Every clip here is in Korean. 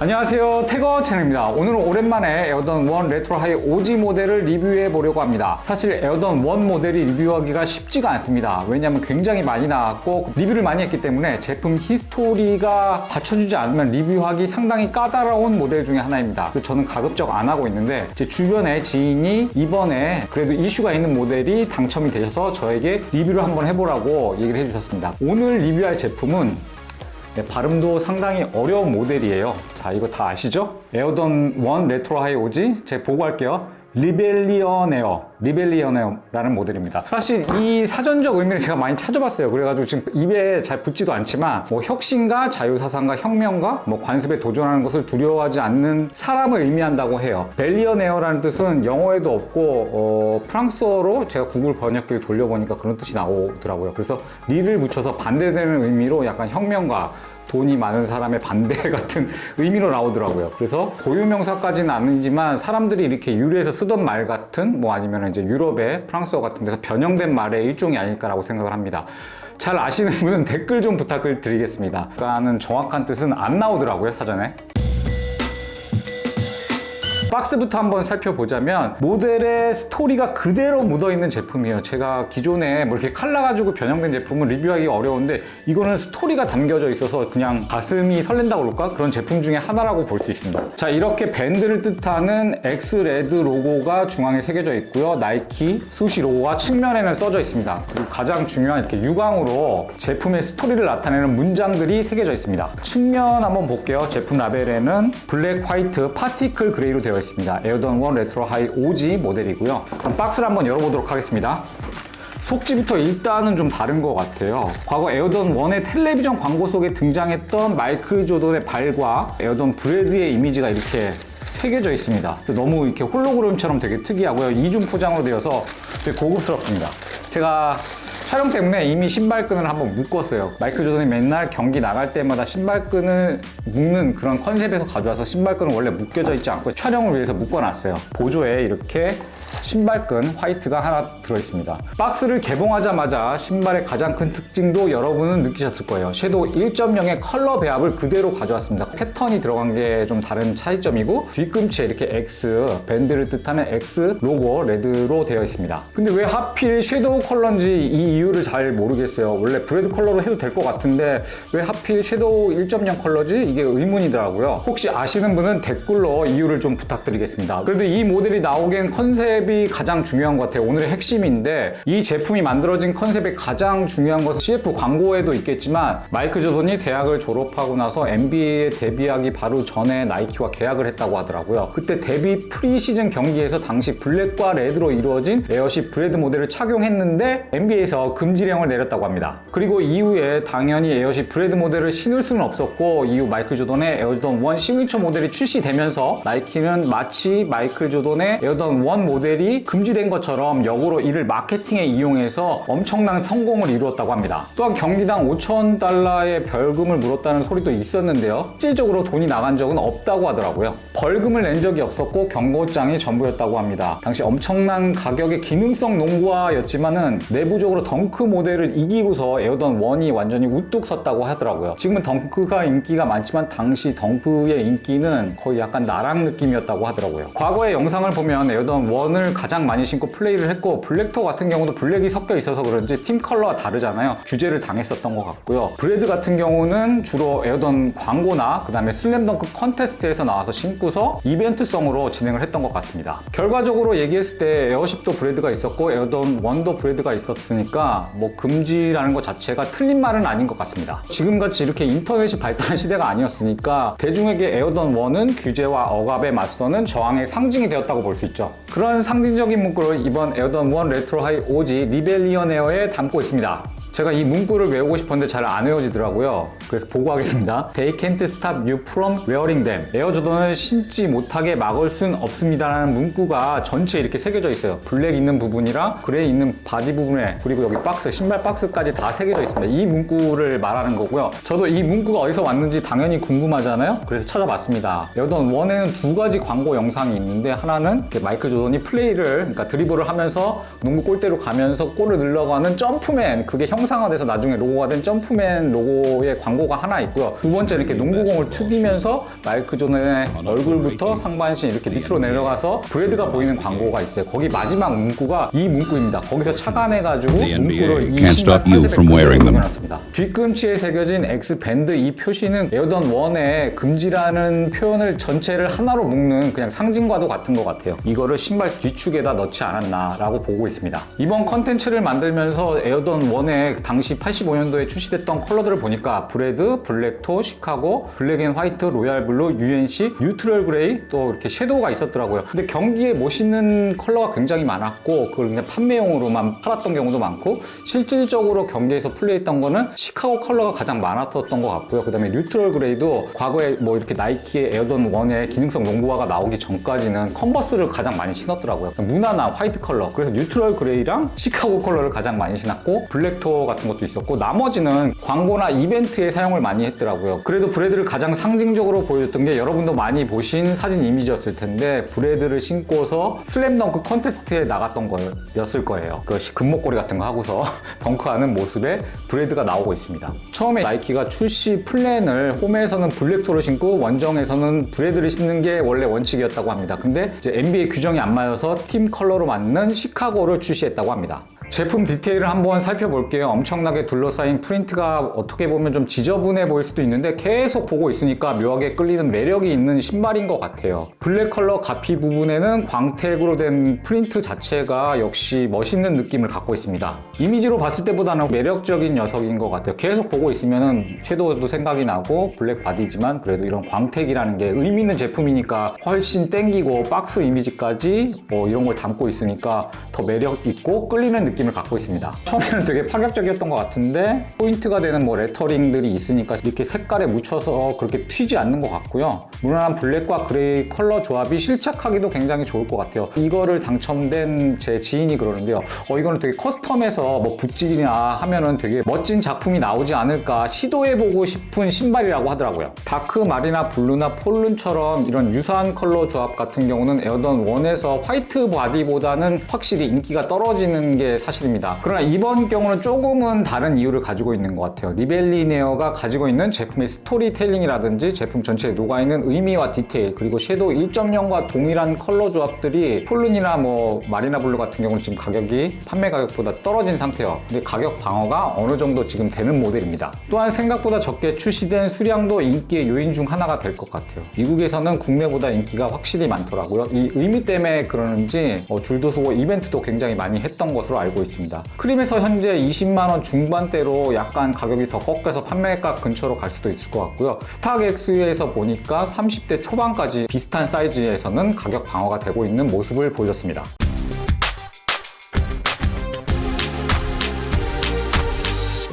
안녕하세요, 태거 채널입니다. 오늘은 오랜만에 에어던 1 레트로 하이 OG 모델을 리뷰해 보려고 합니다. 사실 에어던 1 모델이 리뷰하기가 쉽지가 않습니다. 왜냐하면 굉장히 많이 나왔고 리뷰를 많이 했기 때문에 제품 히스토리가 받쳐주지 않으면 리뷰하기 상당히 까다로운 모델 중에 하나입니다. 그래서 저는 가급적 안 하고 있는데 제 주변에 지인이 이번에 그래도 이슈가 있는 모델이 당첨이 되셔서 저에게 리뷰를 한번 해보라고 얘기를 해주셨습니다. 오늘 리뷰할 제품은 발음도 상당히 어려운 모델이에요. 자, 이거 다 아시죠? 에어던 1 레트로 하이 OG 제가 보고 할게요. 리벨리언에어라는 모델입니다. 사실 이 사전적 의미를 제가 많이 찾아봤어요. 그래가지고 지금 입에 잘 붙지도 않지만 뭐 혁신과 자유사상과 혁명과 뭐 관습에 도전하는 것을 두려워하지 않는 사람을 의미한다고 해요. 벨리언에어라는 뜻은 영어에도 없고 프랑스어로 제가 구글 번역기를 돌려보니까 그런 뜻이 나오더라고요. 그래서 리를 붙여서 반대되는 의미로 약간 혁명과 돈이 많은 사람의 반대 같은 의미로 나오더라고요. 그래서 고유명사까지는 아니지만 사람들이 이렇게 유래해서 쓰던 말 같은 뭐 아니면 이제 유럽의 프랑스어 같은 데서 변형된 말의 일종이 아닐까라고 생각을 합니다. 잘 아시는 분은 댓글 좀 부탁을 드리겠습니다. 그러니까는 정확한 뜻은 안 나오더라고요, 사전에. 박스부터 한번 살펴보자면 모델의 스토리가 그대로 묻어있는 제품이에요. 제가 기존에 뭐 이렇게 칼라가지고 변형된 제품은 리뷰하기 어려운데 이거는 스토리가 담겨져 있어서 그냥 가슴이 설렌다고 그럴까? 그런 제품 중에 하나라고 볼 수 있습니다. 자, 이렇게 밴드를 뜻하는 엑스레드 로고가 중앙에 새겨져 있고요. 나이키, 수시 로고가 측면에는 써져 있습니다. 그리고 가장 중요한 이렇게 유광으로 제품의 스토리를 나타내는 문장들이 새겨져 있습니다. 측면 한번 볼게요. 제품 라벨에는 블랙, 화이트, 파티클 그레이로 되어 있습니다. 에어던 1 레트로 하이 OG 모델이고요. 그럼 박스를 한번 열어보도록 하겠습니다. 속지부터 일단은 좀 다른 것 같아요. 과거 에어던 1의 텔레비전 광고 속에 등장했던 마이클 조던의 발과 에어던 브래드의 이미지가 이렇게 새겨져 있습니다. 너무 이렇게 홀로그램처럼 되게 특이하고요. 이중 포장으로 되어서 되게 고급스럽습니다. 제가 촬영 때문에 이미 신발끈을 한번 묶었어요. 마이클 조던이 맨날 경기 나갈 때마다 신발끈을 묶는 그런 컨셉에서 가져와서 신발끈은 원래 묶여져 있지 않고 촬영을 위해서 묶어놨어요. 보조에 이렇게 신발끈 화이트가 하나 들어있습니다. 박스를 개봉하자마자 신발의 가장 큰 특징도 여러분은 느끼셨을 거예요. 섀도우 1.0의 컬러 배합을 그대로 가져왔습니다. 패턴이 들어간 게 좀 다른 차이점이고 뒤꿈치에 이렇게 X, 밴드를 뜻하는 X 로고 레드로 되어 있습니다. 근데 왜 하필 섀도우 컬러인지 이 이유를 잘 모르겠어요. 원래 브레드 컬러로 해도 될 것 같은데 왜 하필 섀도우 1.0 컬러지? 이게 의문이더라고요. 혹시 아시는 분은 댓글로 이유를 좀 부탁드리겠습니다. 그래도 이 모델이 나오기엔 컨셉이 가장 중요한 것 같아요. 오늘의 핵심인데 이 제품이 만들어진 컨셉의 가장 중요한 것은 CF 광고에도 있겠지만 마이클 조던이 대학을 졸업하고 나서 NBA에 데뷔하기 바로 전에 나이키와 계약을 했다고 하더라고요. 그때 데뷔 프리시즌 경기에서 당시 블랙과 레드로 이루어진 에어시 브레드 모델을 착용했는데 NBA에서 금지령을 내렸다고 합니다. 그리고 이후에 당연히 에어시 브레드 모델을 신을 수는 없었고 이후 마이클 조던의 에어던 1 시그니처 모델이 출시되면서 나이키는 마치 마이클 조던의 에어던 1 모델이 금지된 것처럼 역으로 이를 마케팅에 이용해서 엄청난 성공을 이루었다고 합니다. 또한 경기당 $5,000의 벌금을 물었다는 소리도 있었는데요. 실질적으로 돈이 나간 적은 없다고 하더라고요. 벌금을 낸 적이 없었고 경고장이 전부였다고 합니다. 당시 엄청난 가격의 기능성 농구화였지만은 내부적으로 덩크 모델을 이기고서 에어던 1이 완전히 우뚝 섰다고 하더라고요. 지금은 덩크가 인기가 많지만 당시 덩크의 인기는 거의 약간 나랑 느낌이었다고 하더라고요. 과거의 영상을 보면 에어던 1을 가장 많이 신고 플레이를 했고 블랙토 같은 경우도 블랙이 섞여 있어서 그런지 팀 컬러가 다르잖아요. 규제를 당했었던 것 같고요. 브레드 같은 경우는 주로 에어던 광고나 그 다음에 슬램덩크 컨테스트에서 나와서 신고서 이벤트성으로 진행을 했던 것 같습니다. 결과적으로 얘기했을 때 에어십도 브레드가 있었고 에어던 1도 브레드가 있었으니까 뭐 금지라는 것 자체가 틀린 말은 아닌 것 같습니다. 지금같이 이렇게 인터넷이 발달한 시대가 아니었으니까 대중에게 에어던 1은 규제와 억압에 맞서는 저항의 상징이 되었다고 볼 수 있죠. 그런 상징적인 문구를 이번 에어던 1 레트로 하이 OG 리벨리언에어에 담고 있습니다. 제가 이 문구를 외우고 싶었는데 잘 안 외워지더라고요. 그래서 보고 하겠습니다. They can't stop you from wearing them. 에어조던을 신지 못하게 막을 순 없습니다라는 문구가 전체에 이렇게 새겨져 있어요. 블랙 있는 부분이랑 그레이 있는 바디 부분에 그리고 여기 박스, 신발 박스까지 다 새겨져 있습니다. 이 문구를 말하는 거고요. 저도 이 문구가 어디서 왔는지 당연히 궁금하잖아요. 그래서 찾아봤습니다. 에어던 1에는 두 가지 광고 영상이 있는데 하나는 마이클 조던이 플레이를, 그러니까 드리블을 하면서 농구 골대로 가면서 골을 넣으려고 하는 점프맨, 그게 형 형상화돼서 나중에 로고가 된 점프맨 로고의 광고가 하나 있고요. 두 번째 이렇게 농구공을 튀기면서 마이클 조던의 얼굴부터 상반신 이렇게 밑으로 내려가서 브래드가 보이는 광고가 있어요. 거기 마지막 문구가 이 문구입니다. 거기서 착안해가지고 문구를 이 신발 컨셉에 그대로 넣어놨습니다. 뒤꿈치에 새겨진 X 밴드 이 표시는 에어던 1의 금지라는 표현을 전체를 하나로 묶는 그냥 상징과도 같은 것 같아요. 이거를 신발 뒤축에다 넣지 않았나 라고 보고 있습니다. 이번 컨텐츠를 만들면서 에어던 1의 당시 85년도에 출시됐던 컬러들을 보니까 브레드, 블랙토, 시카고, 블랙 앤 화이트, 로얄 블루, UNC, 뉴트럴 그레이 또 이렇게 섀도우가 있었더라고요. 근데 경기에 멋있는 컬러가 굉장히 많았고 그걸 그냥 판매용으로만 팔았던 경우도 많고 실질적으로 경기에서 플레이했던 거는 시카고 컬러가 가장 많았었던 것 같고요. 그 다음에 뉴트럴 그레이도 과거에 뭐 이렇게 나이키의 에어던 1의 기능성 농구화가 나오기 전까지는 컨버스를 가장 많이 신었더라고요. 무난한 화이트 컬러. 그래서 뉴트럴 그레이랑 시카고 컬러를 가장 많이 신었고 블랙토어 같은 것도 있었고 나머지는 광고나 이벤트에 사용을 많이 했더라고요. 그래도 브래드를 가장 상징적으로 보여줬던 게 여러분도 많이 보신 사진 이미지였을 텐데 브래드를 신고서 슬램덩크 컨테스트에 나갔던 거였을 거예요. 그 금목걸이 같은 거 하고서 덩크하는 모습에 브래드가 나오고 있습니다. 처음에 나이키가 출시 플랜을 홈에서는 블랙토를 신고 원정에서는 브래드를 신는 게 원래 원칙이었다고 합니다. 근데 이제 NBA 규정이 안 맞아서 팀 컬러로 맞는 시카고를 출시했다고 합니다. 제품 디테일을 한번 살펴볼게요. 엄청나게 둘러싸인 프린트가 어떻게 보면 좀 지저분해 보일 수도 있는데 계속 보고 있으니까 묘하게 끌리는 매력이 있는 신발인 것 같아요. 블랙 컬러 가피 부분에는 광택으로 된 프린트 자체가 역시 멋있는 느낌을 갖고 있습니다. 이미지로 봤을 때보다는 매력적인 녀석인 것 같아요. 계속 보고 있으면 섀도우도 생각이 나고 블랙 바디지만 그래도 이런 광택이라는 게 의미 있는 제품이니까 훨씬 땡기고 박스 이미지까지 이런 걸 담고 있으니까 더 매력 있고 끌리는 느낌 을 갖고 있습니다. 처음에는 되게 파격적이었던 것 같은데 포인트가 되는 뭐 레터링들이 있으니까 이렇게 색깔에 묻혀서 그렇게 튀지 않는 것 같고요. 무난한 블랙과 그레이 컬러 조합이 실착하기도 굉장히 좋을 것 같아요. 이거를 당첨된 제 지인이 그러는데요. 이거는 되게 커스텀해서 뭐 붓질이나 하면은 되게 멋진 작품이 나오지 않을까 시도해보고 싶은 신발이라고 하더라고요. 다크 마리나 블루나 폴룬처럼 이런 유사한 컬러 조합 같은 경우는 에어던 1에서 화이트 바디보다는 확실히 인기가 떨어지는 게 사실입니다. 그러나 이번 경우는 조금은 다른 이유를 가지고 있는 것 같아요. 리벨리네어가 가지고 있는 제품의 스토리텔링이라든지 제품 전체에 녹아있는 의미와 디테일 그리고 섀도우 1.0과 동일한 컬러 조합들이 폴룬이나 뭐 마리나 블루 같은 경우는 지금 가격이 판매 가격보다 떨어진 상태예요. 근데 가격 방어가 어느 정도 지금 되는 모델입니다. 또한 생각보다 적게 출시된 수량도 인기의 요인 중 하나가 될 것 같아요. 미국에서는 국내보다 인기가 확실히 많더라고요. 이 의미 때문에 그러는지 줄도 서고 이벤트도 굉장히 많이 했던 것으로 알고 있습니다. 크림에서 현재 20만원 중반대로 약간 가격이 더 꺾여서 판매가 근처로 갈 수도 있을 것 같고요. 스탁엑스에서 보니까 30대 초반까지 비슷한 사이즈에서는 가격 방어가 되고 있는 모습을 보여줬습니다.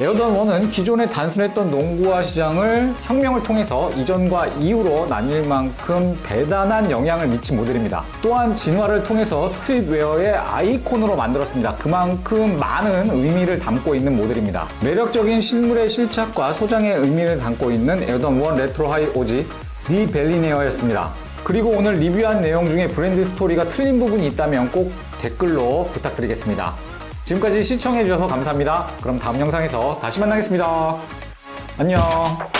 에어던 1은 기존에 단순했던 농구화 시장을 혁명을 통해서 이전과 이후로 나뉠 만큼 대단한 영향을 미친 모델입니다. 또한 진화를 통해서 스트릿웨어의 아이콘으로 만들었습니다. 그만큼 많은 의미를 담고 있는 모델입니다. 매력적인 실물의 실착과 소장의 의미를 담고 있는 에어던 1 레트로 하이 오지 리벨리네어였습니다. 그리고 오늘 리뷰한 내용 중에 브랜드 스토리가 틀린 부분이 있다면 꼭 댓글로 부탁드리겠습니다. 지금까지 시청해주셔서 감사합니다. 그럼 다음 영상에서 다시 만나겠습니다. 안녕.